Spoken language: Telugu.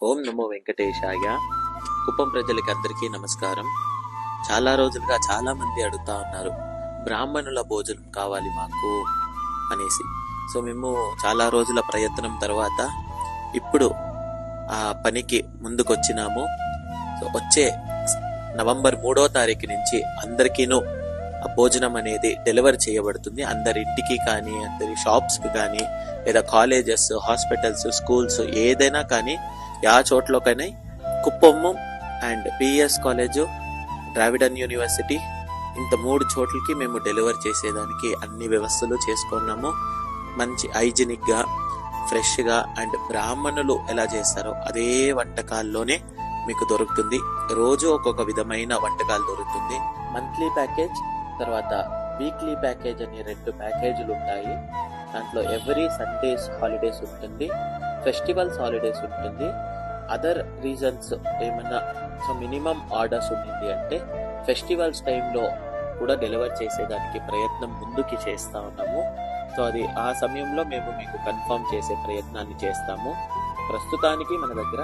ఓం నమో వెంకటేశాయ. కుప్పం ప్రజలకి అందరికీ నమస్కారం. చాలా రోజులుగా చాలా మంది అడుగుతా ఉన్నారు, బ్రాహ్మణుల భోజనం కావాలి మాకు అనేసి. సో మేము చాలా రోజుల ప్రయత్నం తర్వాత ఇప్పుడు ఆ పనికి ముందుకొచ్చినాము. సో వచ్చే నవంబర్ 3వ తారీఖు నుంచి అందరికీను ఆ భోజనం అనేది డెలివర్ చేయబడుతుంది. అందరి ఇంటికి కానీ, అందరి షాప్స్కి కానీ, లేదా కాలేజెస్, హాస్పిటల్స్, స్కూల్స్ ఏదైనా కానీ యా చోట్లోకైనా Kuppam and PS college, Dravidian university, ఇంత 3 చోట్లకి మేము డెలివర్ చేసేదానికి అన్ని వ్యవస్థలు చేసుకున్నాము. మంచి హైజీనిక్గా, ఫ్రెష్గా అండ్ బ్రాహ్మణులు ఎలా చేస్తారో అదే వంటకాల్లోనే మీకు దొరుకుతుంది. రోజు ఒక్కొక్క విధమైన వంటకాలు దొరుకుతుంది. మంత్లీ ప్యాకేజ్, తర్వాత వీక్లీ ప్యాకేజ్ అని 2 ప్యాకేజీలు ఉంటాయి. దాంట్లో ఎవ్రీ సండేస్ హాలిడేస్ ఉంటుంది, ఫెస్టివల్స్ హాలిడేస్ ఉంటుంది. అదర్ రీజన్స్ ఏమన్నా మినిమం ఆర్డర్స్ ఉండింది అంటే ఫెస్టివల్స్ టైంలో కూడా డెలివర్ చేసేదానికి ప్రయత్నం ముందుకి చేస్తా ఉన్నాము. సో అది ఆ సమయంలో మేము మీకు కన్ఫర్మ్ చేసే ప్రయత్నాన్ని చేస్తాము. ప్రస్తుతానికి మన దగ్గర